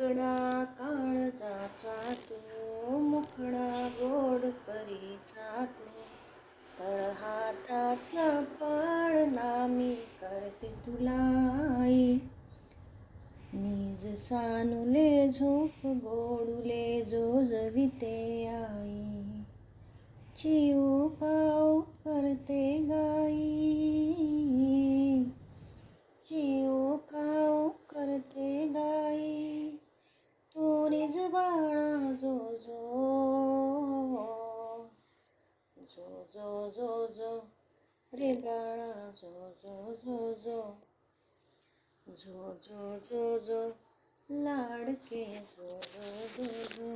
मुकडा काळजाचा तू, मुखडा गोड परीचा तू, तळहाताचा पाळणा मी करते तुला आई. निज सानुले झोप गोडुले जो जविते आई, चिऊ काऊ करते गाई, चिऊ काऊ करते गाई. तू निज बाळा जो जो, जो जो जो जो रे बाळा जो जो जो जो, जो जो जो जो लाडके जो जो जो जो.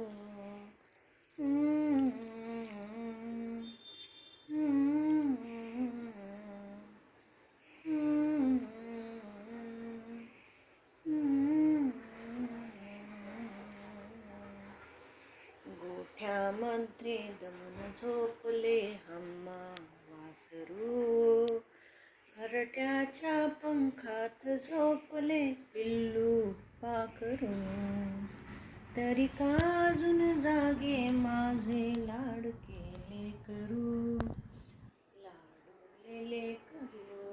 गोठ्यामध्ये दमून झोपले हम्मा वासरू, घरट्याच्या पंखात झोपले पिल्लू पाखरू. तरी का अजून जागे माझे लाडके लेकरू, लाडूले लेकरू.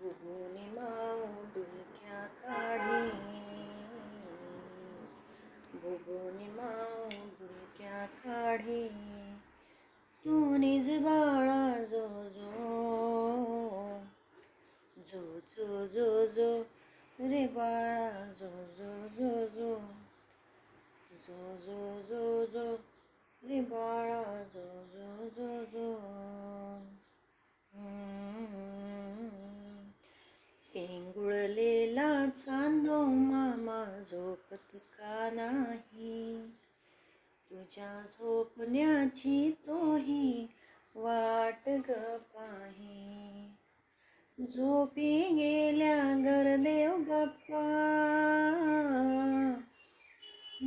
बुबुनी माऊ डुलक्या काढी, बुबुनी माऊ डुलक्या काढी. तू निज बाळा जो जो, जो जो जो जो रे बाळा जो जो जो जो, जो जो जो जो रे बाळा जो जो जो जो. पेंगुळलेला चांदो मामा झोपत का नाही, तुझ्या झोपण्याची तोही वाट ग पाही. झोपी गेल्या गरदेव बाप्पा,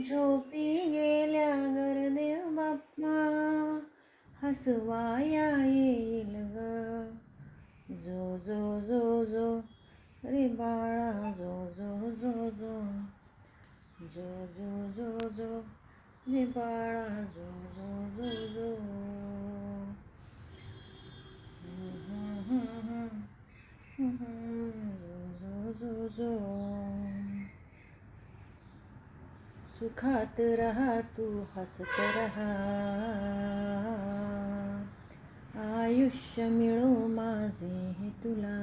झोपी गेल्या गरदेव बाप्पा, हसवाया येईल ग जो जो जो जो रे बाळा जो जो जो जो, जो जो जो जो रे बाळा जो जो जो जो. जो जो जो. सुखात रहा तू हसत रहा, आयुष्य मिळो माझे तुला.